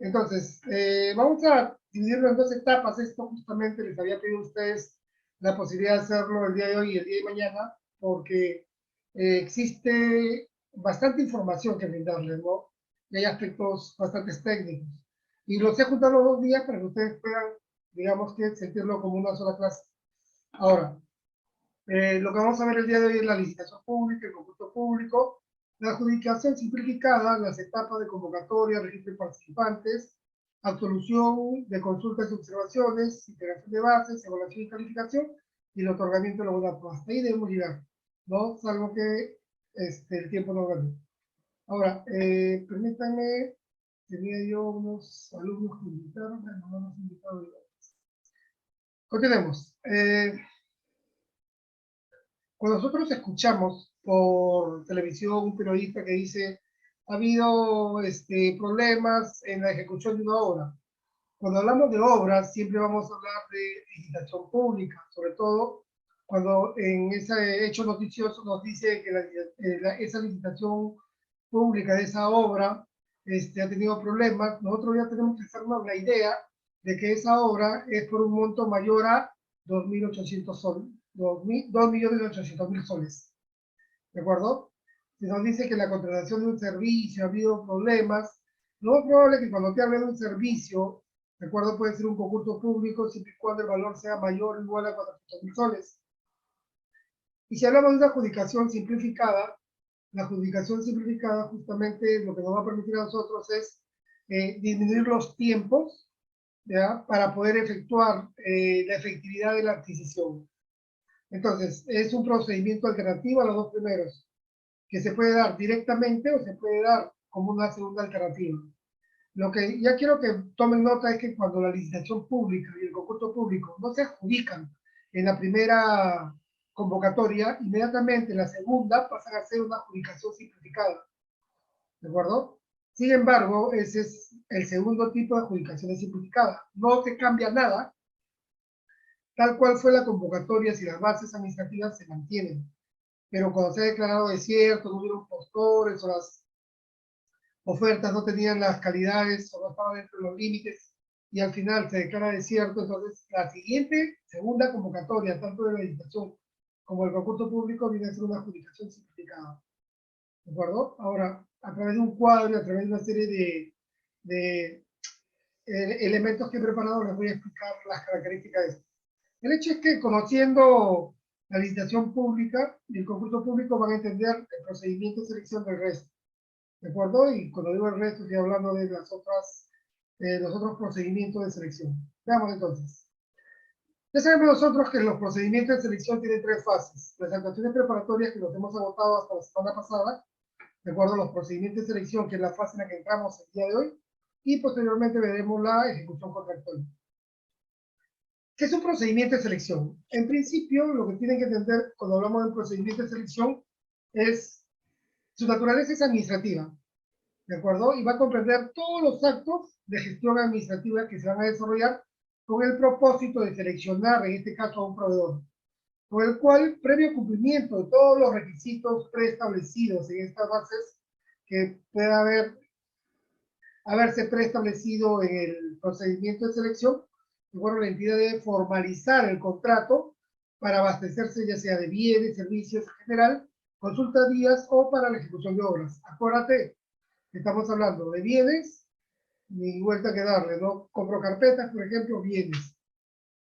Entonces, vamos a dividirlo en dos etapas. Esto justamente les había pedido a ustedes la posibilidad de hacerlo el día de hoy y el día de mañana, porque existe bastante información que brindarles, ¿no? Y hay aspectos bastante técnicos. Y los he juntado los 2 días para que ustedes puedan, digamos que, sentirlo como una sola clase. Ahora, lo que vamos a ver el día de hoy es la licitación pública, el concurso público, la adjudicación simplificada, las etapas de convocatoria, registro de participantes, absolución de consultas y observaciones, integración de bases, evaluación y calificación, y el otorgamiento de la buena prueba. Hasta ahí debemos llegar, ¿no? Salvo que el tiempo no gane. Ahora, permítanme, tenía yo unos alumnos que invitaron, no nos invitaron. Continuemos. Cuando nosotros escuchamos por televisión un periodista que dice ha habido problemas en la ejecución de una obra, cuando hablamos de obras siempre vamos a hablar de licitación pública, sobre todo cuando en ese hecho noticioso nos dice que esa licitación pública de esa obra ha tenido problemas. Nosotros ya tenemos que hacernos la idea de que esa obra es por un monto mayor a 2.800 soles, 2.800.000 soles, ¿de acuerdo? Si nos dice que la contratación de un servicio ha habido problemas, lo más probable es que cuando te hablen de un servicio, ¿de acuerdo? Puede ser un concurso público siempre y cuando el valor sea mayor o igual a 400.000 soles. Y si hablamos de una adjudicación simplificada, la adjudicación simplificada justamente lo que nos va a permitir a nosotros es disminuir los tiempos, ¿ya? Para poder efectuar la efectividad de la adquisición. Entonces, es un procedimiento alternativo a los dos primeros, que se puede dar directamente o se puede dar como una segunda alternativa. Lo que ya quiero que tomen nota es que cuando la licitación pública y el concurso público no se adjudican en la primera convocatoria, inmediatamente en la segunda pasan a ser una adjudicación simplificada. ¿De acuerdo? Sin embargo, ese es el segundo tipo de adjudicación simplificada. No se cambia nada, tal cual fue la convocatoria si las bases administrativas se mantienen. Pero cuando se ha declarado desierto, no hubieron postores o las ofertas no tenían las calidades o no estaban dentro de los límites y al final se declara desierto, entonces la siguiente, segunda convocatoria, tanto de la licitación como del concurso público, viene a ser una adjudicación simplificada. ¿De acuerdo? Ahora, a través de un cuadro, a través de una serie de elementos que he preparado, les voy a explicar las características de esto. El hecho es que conociendo la licitación pública y el concurso público van a entender el procedimiento de selección del resto. ¿De acuerdo? Y cuando digo el resto estoy hablando de los otros procedimientos de selección. Veamos entonces. Ya sabemos nosotros que los procedimientos de selección tienen 3 fases. Las actuaciones preparatorias que nos hemos agotado hasta la semana pasada, de acuerdo a los procedimientos de selección, que es la fase en la que entramos el día de hoy, y posteriormente veremos la ejecución contractual. ¿Qué es un procedimiento de selección? En principio, lo que tienen que entender cuando hablamos de un procedimiento de selección es su naturaleza es administrativa, ¿de acuerdo? Y va a comprender todos los actos de gestión administrativa que se van a desarrollar con el propósito de seleccionar, en este caso, a un proveedor, por el cual, previo cumplimiento de todos los requisitos preestablecidos en estas bases, que pueda haberse preestablecido en el procedimiento de selección, bueno, la entidad debe formalizar el contrato para abastecerse ya sea de bienes, servicios en general, consultorías o para la ejecución de obras. Acuérdate, estamos hablando de bienes, ni vuelta que darle, ¿no? Compro carpetas, por ejemplo, bienes.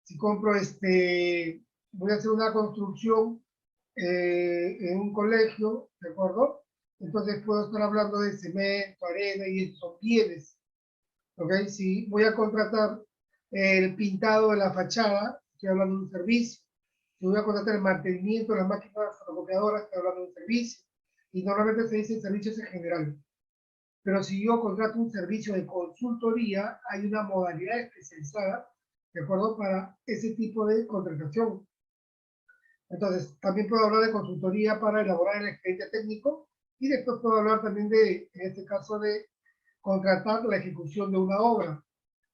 Si compro voy a hacer una construcción en un colegio, ¿de acuerdo? Entonces puedo estar hablando de cemento, arena, y estos son bienes. ¿Ok? Si voy a contratar el pintado de la fachada, estoy hablando de un servicio. Si voy a contratar el mantenimiento de las máquinas fotocopiadoras, estoy hablando de un servicio. Y normalmente se dice servicios en general. Pero si yo contrato un servicio de consultoría, hay una modalidad especializada, ¿de acuerdo? Para ese tipo de contratación. Entonces, también puedo hablar de consultoría para elaborar el expediente técnico y después puedo hablar también de, en este caso, de contratar la ejecución de una obra,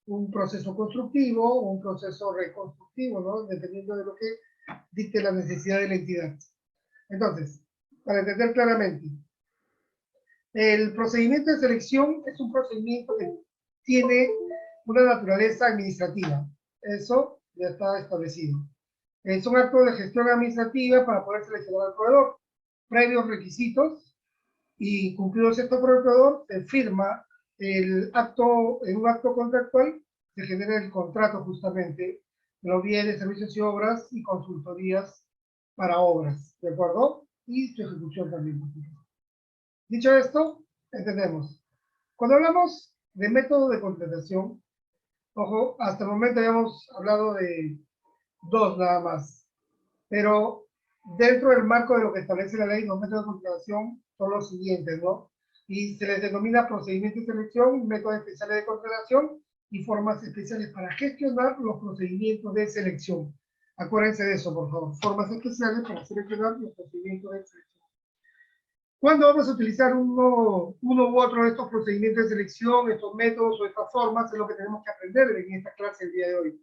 un proceso constructivo o un proceso reconstructivo, ¿no? Dependiendo de lo que dicte la necesidad de la entidad. Entonces, para entender claramente, el procedimiento de selección es un procedimiento que tiene una naturaleza administrativa. Eso ya está establecido. Es un acto de gestión administrativa para poder seleccionar al proveedor. Previos requisitos y cumplidos estos por el proveedor, se firma el acto, en un acto contractual, se genera el contrato justamente de los bienes, servicios y obras y consultorías para obras, ¿de acuerdo? Y su ejecución también. Dicho esto, entendemos. Cuando hablamos de método de contratación, ojo, hasta el momento habíamos hablado de dos nada más, pero dentro del marco de lo que establece la ley, los métodos de contratación son los siguientes, ¿no? Y se les denomina procedimiento de selección, métodos especiales de contratación y formas especiales para gestionar los procedimientos de selección. Acuérdense de eso, por favor. Formas especiales para seleccionar los procedimientos de selección. ¿Cuándo vamos a utilizar uno u otro de estos procedimientos de selección, estos métodos o estas formas? Es lo que tenemos que aprender en esta clase el día de hoy.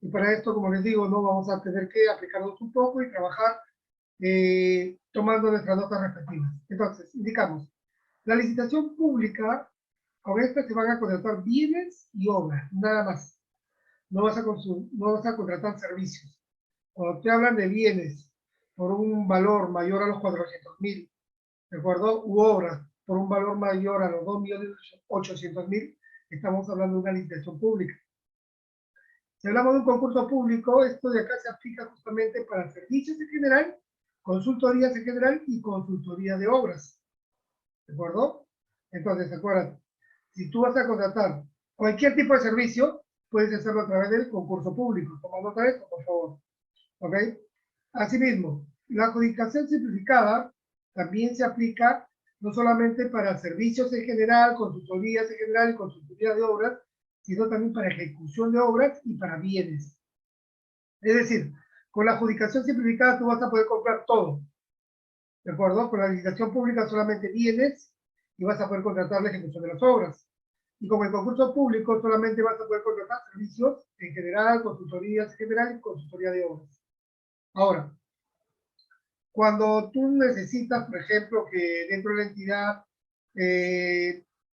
Y para esto, como les digo, no vamos a tener que aplicarnos un poco y trabajar tomando nuestras notas respectivas. Entonces, indicamos, la licitación pública, con esta se van a contratar bienes y obras, nada más. No vas a contratar servicios. Cuando te hablan de bienes por un valor mayor a los 400.000, ¿de acuerdo? U obras por un valor mayor a los 2.800.000, estamos hablando de una licitación pública. Si hablamos de un concurso público, esto de acá se aplica justamente para servicios en general, consultorías en general y consultoría de obras. ¿De acuerdo? Entonces, acuérdate, si tú vas a contratar cualquier tipo de servicio, puedes hacerlo a través del concurso público. Toma nota de esto, por favor. ¿Ok? Asimismo, la adjudicación simplificada también se aplica no solamente para servicios en general, consultorías en general y consultoría de obras, sino también para ejecución de obras y para bienes. Es decir, con la adjudicación simplificada tú vas a poder comprar todo, ¿de acuerdo? Con la licitación pública solamente bienes y vas a poder contratar la ejecución de las obras. Y con el concurso público solamente vas a poder contratar servicios en general, consultorías en general y consultoría de obras. Ahora, cuando tú necesitas, por ejemplo, que dentro de la entidad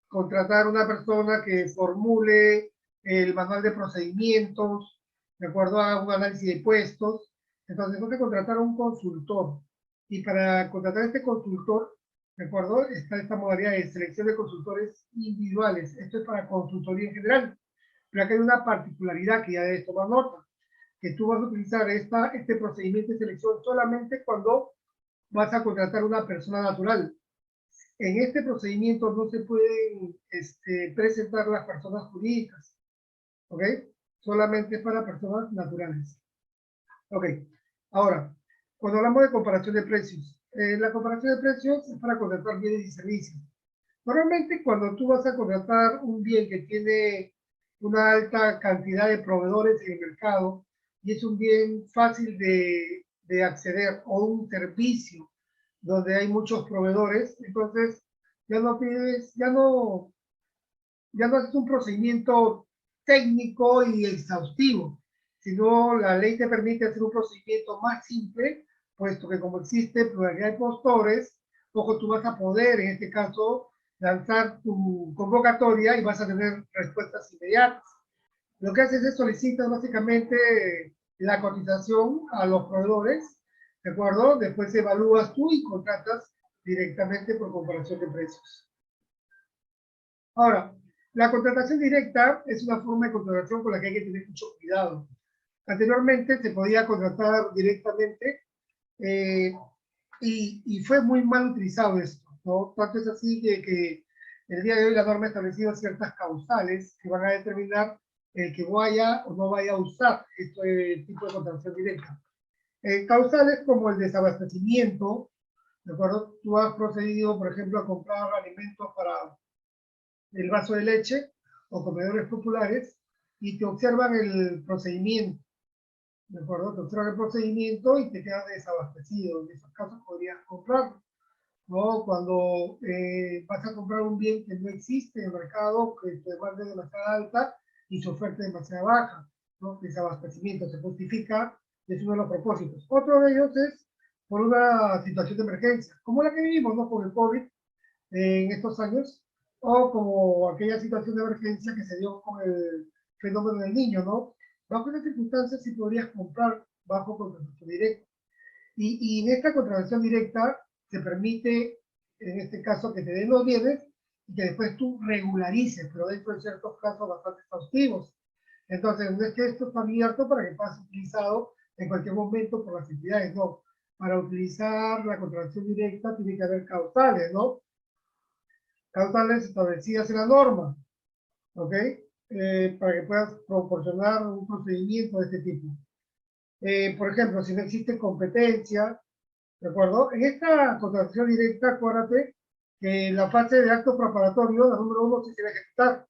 contratar una persona que formule el manual de procedimientos, de acuerdo a un análisis de puestos, entonces tengo que contratar a un consultor. Y para contratar a este consultor, de acuerdo, está esta modalidad de selección de consultores individuales. Esto es para consultoría en general. Pero aquí hay una particularidad que ya debes tomar nota, que tú vas a utilizar este procedimiento de selección solamente cuando vas a contratar una persona natural. En este procedimiento no se pueden presentar las personas jurídicas, ¿ok? Solamente para personas naturales. Ok, ahora, cuando hablamos de comparación de precios, la comparación de precios es para contratar bienes y servicios. Normalmente cuando tú vas a contratar un bien que tiene una alta cantidad de proveedores en el mercado y es un bien fácil de acceder o un servicio donde hay muchos proveedores, entonces ya no pides, ya no haces un procedimiento técnico y exhaustivo, sino la ley te permite hacer un procedimiento más simple, puesto que como existe pluralidad de postores, ojo, tú vas a poder, en este caso, lanzar tu convocatoria y vas a tener respuestas inmediatas. Lo que haces es solicitar básicamente la cotización a los proveedores, ¿de acuerdo? Después evalúas tú y contratas directamente por comparación de precios. Ahora, la contratación directa es una forma de contratación con la que hay que tener mucho cuidado. Anteriormente se podía contratar directamente y fue muy mal utilizado esto, ¿no? Tanto es así que el día de hoy la norma ha establecido ciertas causales que van a determinar el que vaya o no vaya a usar este tipo de contratación directa. Causales como el desabastecimiento, ¿de acuerdo? Tú has procedido, por ejemplo, a comprar alimentos para el vaso de leche o comedores populares y te observan el procedimiento, ¿de acuerdo? Te observan el procedimiento y te quedas desabastecido. En esos casos podrías comprarlo, ¿no? Cuando vas a comprar un bien que no existe en el mercado, que tu demanda es demasiado alta y su oferta es demasiado baja, ¿no? Desabastecimiento se justifica, es uno de los propósitos. Otro de ellos es por una situación de emergencia, como la que vivimos, ¿no? Con el COVID en estos años, o como aquella situación de emergencia que se dio con el fenómeno del niño, ¿no? Bajo esas circunstancias sí podrías comprar bajo contratación directa. Y en esta contratación directa se permite, en este caso, que te den los bienes y que después tú regularices, pero dentro de ciertos casos bastante exhaustivos. Entonces, no es que esto está abierto para que pueda ser utilizado en cualquier momento por las entidades, no. Para utilizar la contratación directa tiene que haber causales, ¿no? Causales establecidas en la norma, ¿ok? Para que puedas proporcionar un procedimiento de este tipo. Por ejemplo, si no existe competencia, ¿de acuerdo? En esta contratación directa, acuérdate que la fase de acto preparatorio, la número 1, se quiere ejecutar,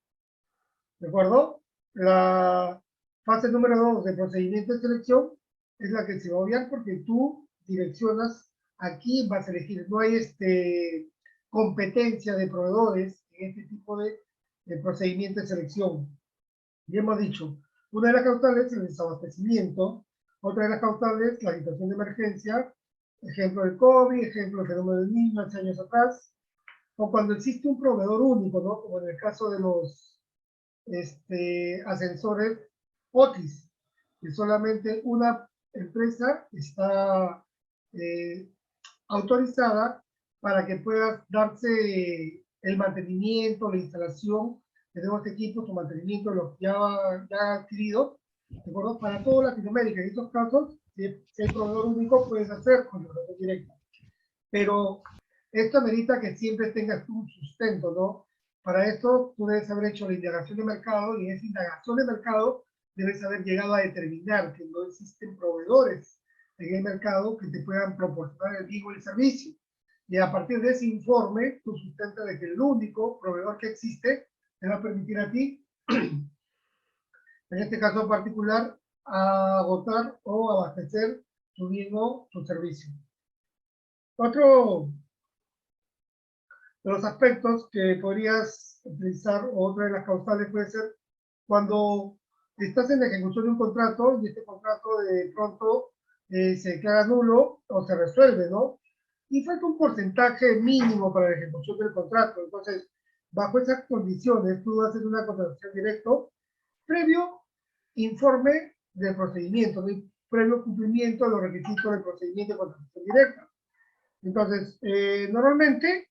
¿de acuerdo? La fase número 2 de procedimiento de selección es la que se va a obviar porque tú direccionas a quién vas a elegir. No hay competencia de proveedores en este tipo de procedimiento de selección. Ya hemos dicho, una de las causales es el desabastecimiento, otra de las causales la situación de emergencia, ejemplo del COVID, ejemplo del fenómeno del niño hace años atrás, o cuando existe un proveedor único, ¿no? Como en el caso de los ascensores Otis, que solamente una empresa está autorizada para que pueda darse el mantenimiento, la instalación de nuevos equipos, su mantenimiento de los ya adquiridos, ¿de acuerdo? Para toda Latinoamérica. En estos casos, si hay proveedor único, puedes hacer contratación directa. Pero esto amerita que siempre tengas un sustento, ¿no? Para esto, tú debes haber hecho la indagación de mercado y en esa indagación de mercado debes haber llegado a determinar que no existen proveedores en el mercado que te puedan proporcionar el bien o el servicio. Y a partir de ese informe, tú sustentas de que el único proveedor que existe te va a permitir a ti, en este caso particular, agotar o abastecer tu bien o tu servicio. Otro de los aspectos que podrías utilizar, o otra de las causales puede ser cuando estás en la ejecución de un contrato y este contrato de pronto se declara nulo o se resuelve, ¿no? Y falta un porcentaje mínimo para la ejecución del contrato. Entonces, bajo esas condiciones, tú haces una contratación directo previo informe del procedimiento, previo cumplimiento de los requisitos del procedimiento de contratación directa. Entonces, normalmente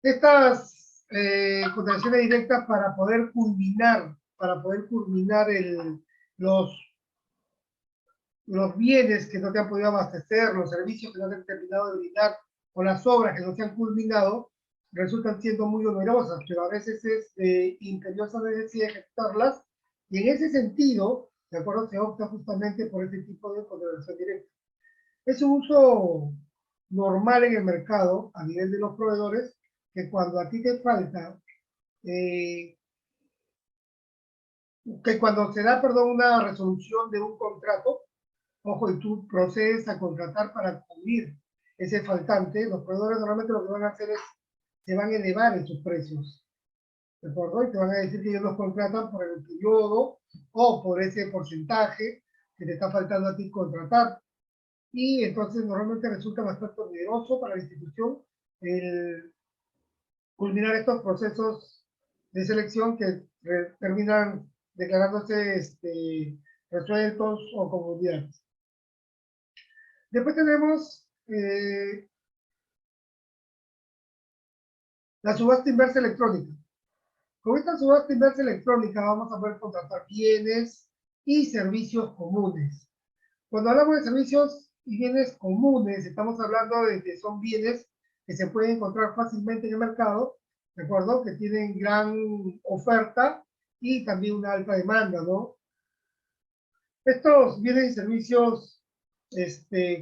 estas contrataciones directas para poder culminar los bienes que no te han podido abastecer, los servicios que no te han terminado de brindar o las obras que no se han culminado, resultan siendo muy onerosas, pero a veces es imperiosa necesidad de ejecutarlas y en ese sentido, de acuerdo, se opta justamente por este tipo de contratación directa. Es un uso normal en el mercado a nivel de los proveedores que cuando a ti te falta, que cuando se da, perdón, una resolución de un contrato, ojo, y tú procedes a contratar para cubrir ese faltante, los proveedores normalmente lo que van a hacer es, se van a elevar en sus precios, ¿de acuerdo? Y te van a decir que ellos los contratan por el periodo o por ese porcentaje que te está faltando a ti contratar. Y entonces normalmente resulta bastante oneroso para la institución el culminar estos procesos de selección que terminan declarándose resueltos o comunidades. Después tenemos la subasta inversa electrónica. Con esta subasta inversa electrónica vamos a poder contratar bienes y servicios comunes. Cuando hablamos de servicios y bienes comunes, estamos hablando de que son bienes que se pueden encontrar fácilmente en el mercado, ¿de acuerdo? Que tienen gran oferta y también una alta demanda, ¿no? Estos bienes y servicios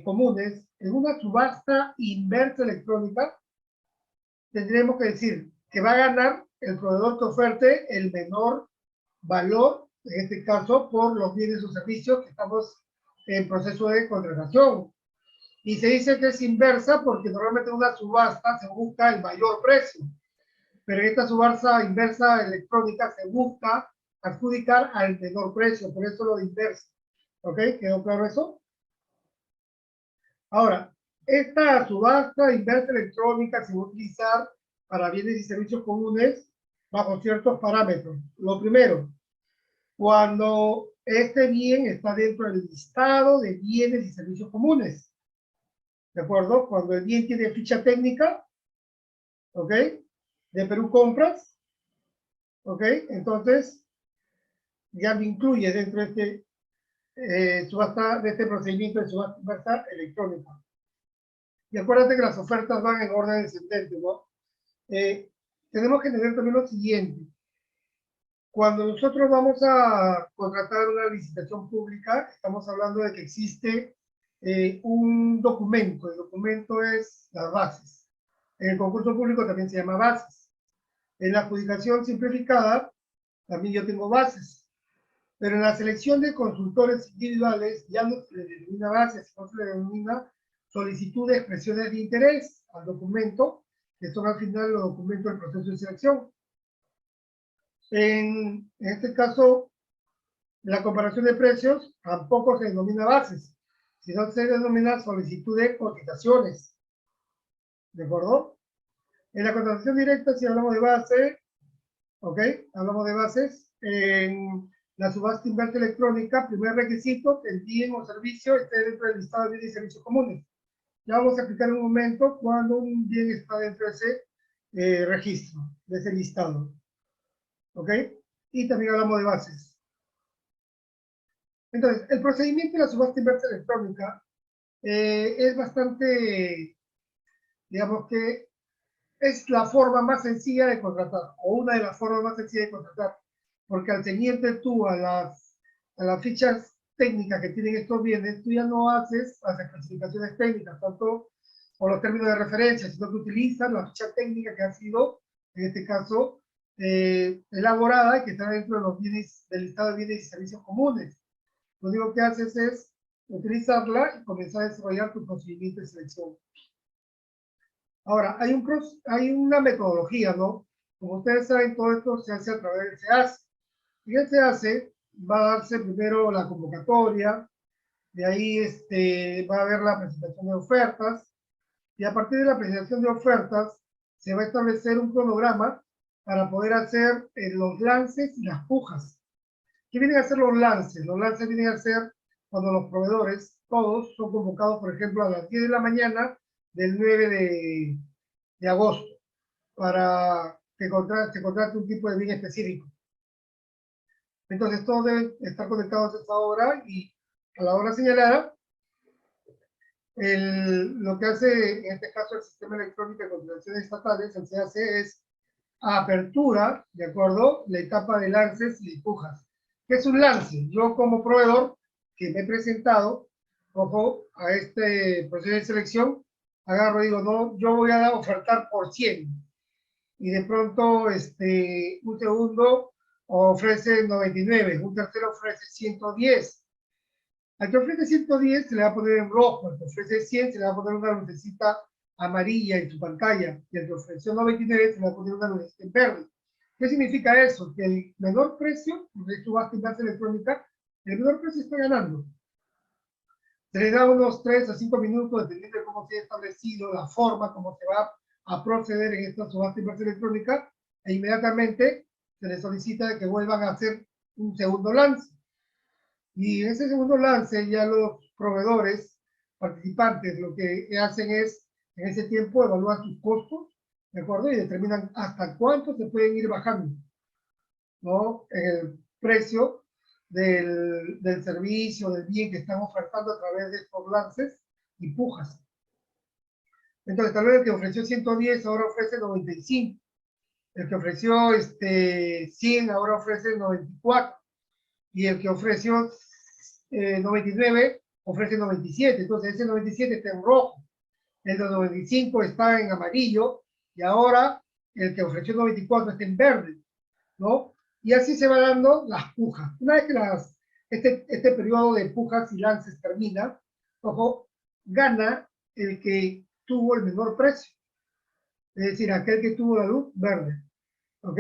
comunes, en una subasta inversa electrónica, tendremos que decir que va a ganar el proveedor que oferte el menor valor, en este caso, por los bienes o servicios que estamos en proceso de contratación. Y se dice que es inversa porque normalmente en una subasta se busca el mayor precio, pero en esta subasta inversa electrónica se busca adjudicar al menor precio, por eso lo de inversa. ¿Ok? ¿Quedó claro eso? Ahora, esta subasta inversa electrónica se va a utilizar para bienes y servicios comunes bajo ciertos parámetros. Lo primero, cuando este bien está dentro del listado de bienes y servicios comunes. ¿De acuerdo? Cuando el bien tiene ficha técnica, ¿ok? De Perú Compras, ¿ok? Entonces, ya lo incluye dentro de este procedimiento de subasta electrónica. Y acuérdate que las ofertas van en orden descendente, ¿no? Tenemos que entender también lo siguiente. Cuando nosotros vamos a contratar una licitación pública, estamos hablando de que existe un documento. El documento es las bases. En el concurso público también se llama bases. En la adjudicación simplificada, también yo tengo bases. Pero en la selección de consultores individuales ya no se le denomina bases, sino se le denomina solicitud de expresiones de interés al documento, que son al final los documentos del proceso de selección. En este caso, la comparación de precios tampoco se denomina bases, sino se denomina solicitud de cotizaciones. ¿De acuerdo? En la contratación directa, si hablamos de base, ¿ok? Hablamos de bases. En la subasta inversa electrónica, primer requisito, que el bien o servicio esté dentro del listado de bienes y servicios comunes. Ya vamos a explicar en un momento cuando un bien está dentro de ese registro, de ese listado. ¿Ok? Y también hablamos de bases. Entonces, el procedimiento de la subasta inversa electrónica es bastante, digamos que es la forma más sencilla de contratar, o una de las formas más sencillas de contratar, porque al ceñirte tú a las fichas técnicas que tienen estos bienes, tú ya no haces las especificaciones técnicas, tanto por los términos de referencia, sino que utilizas la ficha técnica que ha sido, en este caso, elaborada y que está dentro de los bienes, del listado de bienes y servicios comunes. Lo único que haces es utilizarla y comenzar a desarrollar tu procedimiento de selección. Ahora, hay una metodología, ¿no? Como ustedes saben, todo esto se hace a través del SEACE. Y el SEACE va a darse primero la convocatoria, de ahí va a haber la presentación de ofertas, y a partir de la presentación de ofertas se va a establecer un cronograma para poder hacer los lances y las pujas. ¿Qué vienen a ser los lances? Los lances vienen a ser cuando los proveedores, todos, son convocados, por ejemplo, a las 10 de la mañana del 9 de agosto, para que se contrate un tipo de bien específico. Entonces, todos deben estar conectados a esa hora y a la hora señalada, lo que hace, en este caso, el Sistema Electrónico de Contrataciones Estatales, el CAC, es apertura, ¿de acuerdo? La etapa de lances y pujas. ¿Qué es un lance? Yo como proveedor que me he presentado, ojo, a este proceso de selección, agarro y digo, no, yo voy a ofertar por 100. Y de pronto, un segundo ofrece 99, un tercero ofrece 110. Al que ofrece 110 se le va a poner en rojo, al que ofrece 100 se le va a poner una lucecita amarilla en su pantalla, y al que ofreció 99 se le va a poner una lucecita en verde. ¿Qué significa eso? Que el menor precio, de subasta inversa electrónica, el menor precio está ganando. Se le da unos 3 a 5 minutos, dependiendo de cómo se ha establecido, la forma, cómo se va a proceder en esta subasta inversa electrónica, e inmediatamente se le solicita que vuelvan a hacer un segundo lance. Y en ese segundo lance ya los proveedores participantes lo que hacen es, en ese tiempo, evaluar sus costos, ¿de acuerdo? Y determinan hasta cuánto se pueden ir bajando, ¿no? En el precio del servicio, del bien que están ofertando a través de estos lances y pujas. Entonces, tal vez el que ofreció 110 ahora ofrece 95. El que ofreció 100 ahora ofrece 94. Y el que ofreció 99 ofrece 97, entonces ese 97 está en rojo, el de 95 está en amarillo, y ahora el que ofreció 94 está en verde, ¿no? Y así se va dando las pujas. Una vez que este periodo de pujas y lances termina, ojo, gana el que tuvo el menor precio, es decir, aquel que tuvo la luz verde, ¿ok?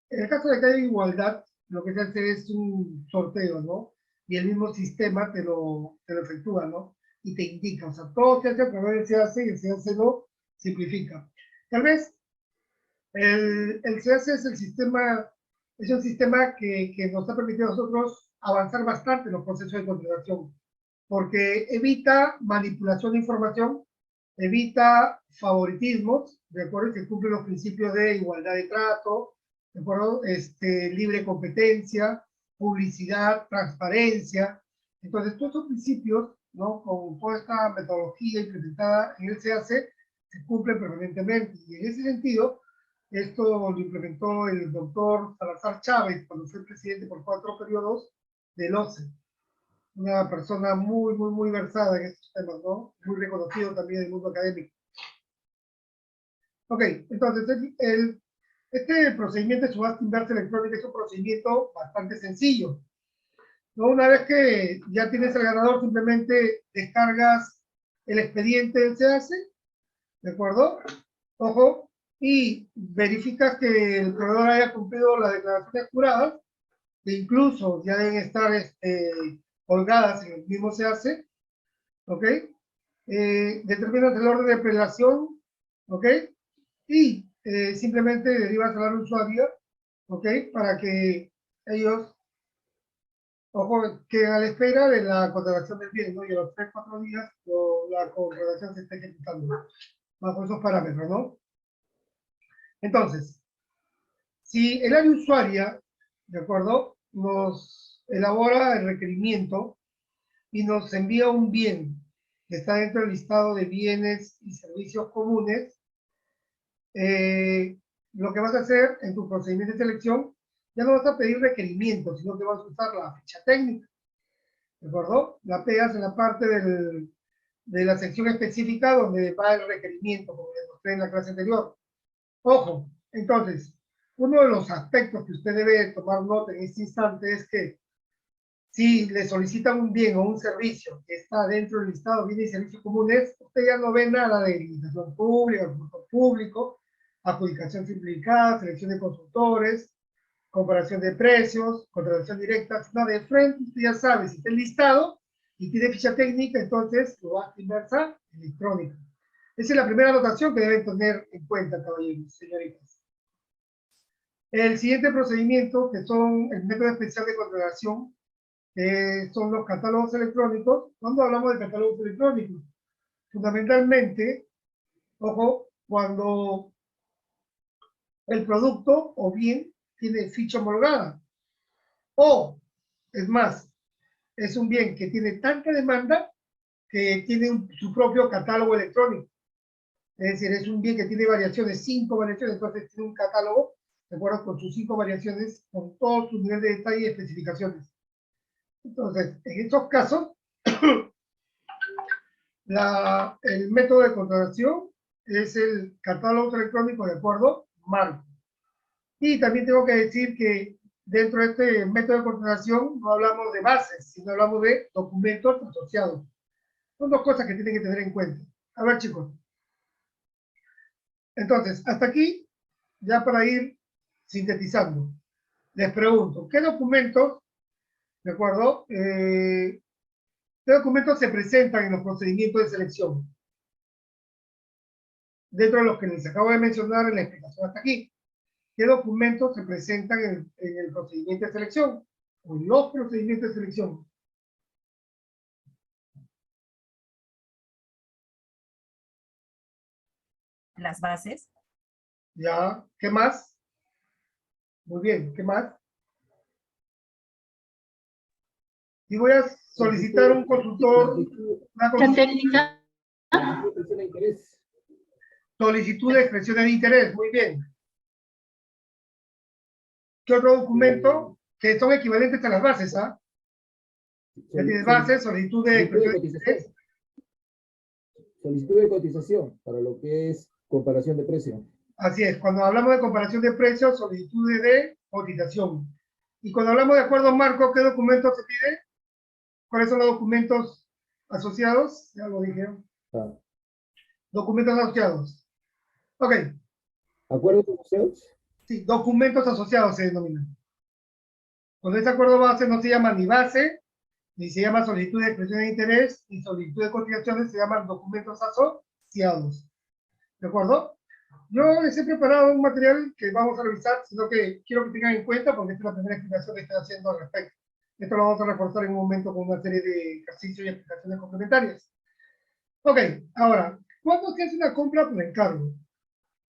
En el caso de que haya igualdad, lo que se hace es un sorteo, ¿no? Y el mismo sistema te lo efectúa, ¿no? Y te indica, o sea, todo se hace a través del CAC y el CAC lo simplifica. Tal vez El CAC es el sistema, es un sistema que nos ha permitido a nosotros avanzar bastante en los procesos de contratación, porque evita manipulación de información, evita favoritismos, ¿de acuerdo? Que cumplen los principios de igualdad de trato, ¿de acuerdo? Libre competencia, publicidad, transparencia. Entonces, todos esos principios, ¿no? Con toda esta metodología implementada en el CAC, se cumplen permanentemente. Y en ese sentido, esto lo implementó el doctor Salazar Chávez cuando fue presidente por 4 periodos del OCE. Una persona muy versada en estos temas, ¿no? Muy reconocido también en el mundo académico. Ok, entonces este procedimiento de subasta inversa electrónica es un procedimiento bastante sencillo, ¿no? Una vez que ya tienes el ganador, simplemente descargas el expediente del CAC, ¿de acuerdo? Ojo, y verificas que el proveedor haya cumplido las declaraciones juradas, que incluso ya deben estar colgadas en el mismo CAC, ¿ok? Determinas el orden de prelación, ¿ok? Y simplemente derivas al usuario, ¿ok? Para que ellos, ojo, queden a la espera de la contratación del bien, ¿no? Y a los 3-4 días la contratación se está ejecutando bajo esos parámetros, ¿no? Entonces, si el área usuaria, ¿de acuerdo? Nos elabora el requerimiento y nos envía un bien que está dentro del listado de bienes y servicios comunes, lo que vas a hacer en tu procedimiento de selección, ya no vas a pedir requerimientos, sino que vas a usar la ficha técnica, ¿de acuerdo? La pegas en la parte de la sección específica donde va el requerimiento, como les mostré en la clase anterior. Ojo, entonces, uno de los aspectos que usted debe tomar nota en este instante es que si le solicitan un bien o un servicio que está dentro del listado de bienes y servicios comunes, usted ya no ve nada de licitación pública, concurso público, adjudicación simplificada, selección de consultores, comparación de precios, contratación directa, sino de frente usted ya sabe si está el listado y tiene ficha técnica, entonces lo va a inversa electrónica. Esa es la primera anotación que deben tener en cuenta, caballeros, señoritas. El siguiente procedimiento, que son el método especial de contratación, son los catálogos electrónicos. Cuando hablamos de catálogos electrónicos, fundamentalmente, ojo, cuando el producto o bien tiene ficha homologada, o es más, es un bien que tiene tanta demanda que tiene su propio catálogo electrónico. Es decir, es un bien que tiene variaciones, 5 variaciones, entonces tiene un catálogo, de acuerdo con sus 5 variaciones, con todo su nivel de detalle y especificaciones. Entonces, en estos casos, el método de contratación es el catálogo electrónico de acuerdo marco. Y también tengo que decir que dentro de este método de contratación no hablamos de bases, sino hablamos de documentos asociados. Son dos cosas que tienen que tener en cuenta. A ver, chicos. Entonces, hasta aquí, ya para ir sintetizando, les pregunto, ¿qué documentos, de acuerdo? ¿Qué documentos se presentan en los procedimientos de selección? Dentro de los que les acabo de mencionar en la explicación hasta aquí. ¿Qué documentos se presentan en el procedimiento de selección? O en los procedimientos de selección. Las bases. Ya, ¿qué más? Muy bien, ¿qué más? Y voy a solicitar un consultor, una La técnica. solicitud de expresión de interés, muy bien. ¿Qué otro documento? Que son equivalentes a las bases, ¿ah? Ya tienes bases, solicitud de expresión de interés. Solicitud de cotización para lo que es comparación de precio. Así es, cuando hablamos de comparación de precios, solicitudes de cotización. Y cuando hablamos de acuerdo marco, ¿qué documentos se pide? ¿Cuáles son los documentos asociados? Ya lo dijeron. Ah. Documentos asociados. Ok. ¿Acuerdos asociados? Sí, documentos asociados se denominan. Cuando ese acuerdo base no se llama ni base, ni se llama solicitud de expresión de interés, ni solicitud de cotizaciones, se llaman documentos asociados. ¿De acuerdo? Yo les he preparado un material que vamos a revisar, sino que quiero que tengan en cuenta porque esta es la primera explicación que estoy haciendo al respecto. Esto lo vamos a reforzar en un momento con una serie de ejercicios y explicaciones complementarias. Ok, ahora, ¿cuándo se hace una compra por encargo?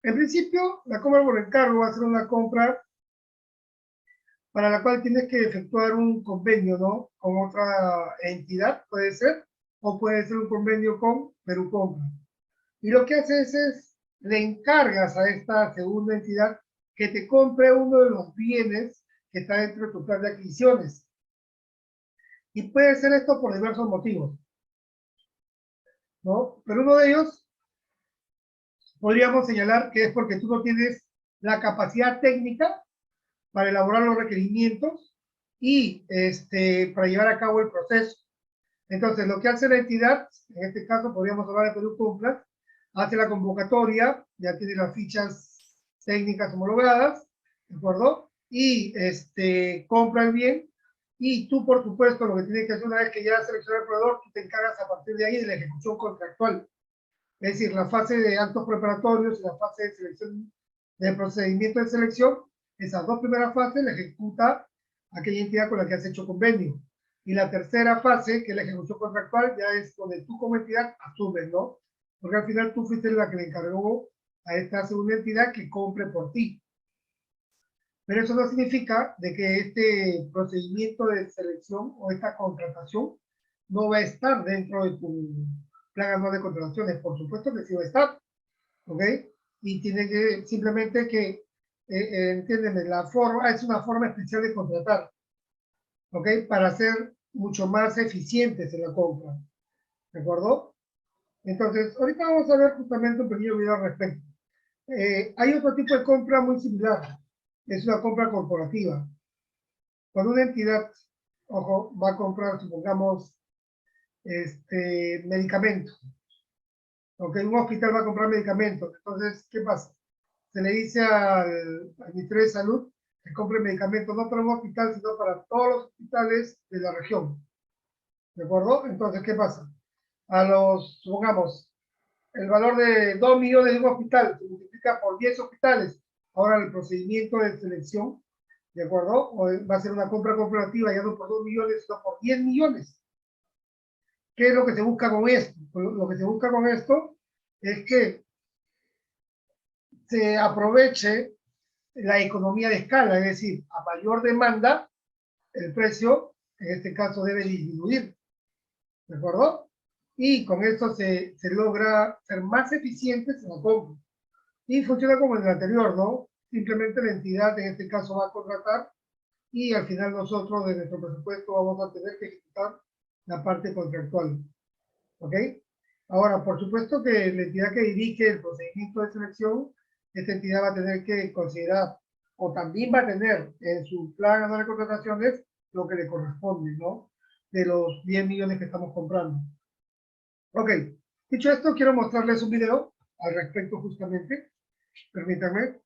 En principio, la compra por encargo va a ser una compra para la cual tienes que efectuar un convenio, ¿no? Con otra entidad, puede ser, o puede ser un convenio con Perú Compra. Y lo que haces es, le encargas a esta segunda entidad que te compre uno de los bienes que está dentro de tu plan de adquisiciones. Y puede ser esto por diversos motivos, ¿no? Pero uno de ellos podríamos señalar que es porque tú no tienes la capacidad técnica para elaborar los requerimientos y para llevar a cabo el proceso. Entonces, lo que hace la entidad, en este caso podríamos hablar de Perú Compras, hace la convocatoria, ya tiene las fichas técnicas homologadas, ¿de acuerdo? Y compra el bien, y tú, por supuesto, lo que tienes que hacer una vez que ya has seleccionado el proveedor, tú te encargas a partir de ahí de la ejecución contractual. Es decir, la fase de actos preparatorios y la fase de selección, del procedimiento de selección, esas dos primeras fases la ejecuta aquella entidad con la que has hecho convenio. Y la tercera fase, que es la ejecución contractual, ya es donde tú como entidad asumes, ¿no? Porque al final tú fuiste la que le encargó a esta segunda entidad que compre por ti. Pero eso no significa de que este procedimiento de selección o esta contratación no va a estar dentro de tu plan anual de contrataciones. Por supuesto que sí va a estar, ¿ok? Y tiene que simplemente que, entiéndeme, la forma es una forma especial de contratar, ¿ok? Para ser mucho más eficientes en la compra, ¿de acuerdo? Entonces, ahorita vamos a ver justamente un pequeño video al respecto. Hay otro tipo de compra muy similar, es una compra corporativa. Cuando una entidad, ojo, va a comprar, supongamos, medicamentos, ¿ok? Un hospital va a comprar medicamentos, entonces, ¿qué pasa? Se le dice al Ministerio de Salud que compre medicamentos no para un hospital, sino para todos los hospitales de la región. ¿De acuerdo? Entonces, ¿qué pasa? Supongamos, el valor de 2 millones de un hospital se multiplica por 10 hospitales. Ahora el procedimiento de selección, ¿de acuerdo? O va a ser una compra corporativa ya no por 2 millones, sino por 10 millones. ¿Qué es lo que se busca con esto? Pues lo que se busca con esto es que se aproveche la economía de escala, es decir, a mayor demanda, el precio, en este caso, debe disminuir, ¿de acuerdo? Y con esto se logra ser más eficientes en la compra. Y funciona como en el anterior, ¿no? Simplemente la entidad, en este caso, va a contratar y al final nosotros, de nuestro presupuesto, vamos a tener que ejecutar la parte contractual, ¿ok? Ahora, por supuesto que la entidad que dirige el procedimiento de selección, esta entidad va a tener que considerar o también va a tener en su plan anual de contrataciones lo que le corresponde, ¿no? De los 10 millones que estamos comprando. Ok, dicho esto, quiero mostrarles un video al respecto justamente. Permítanme.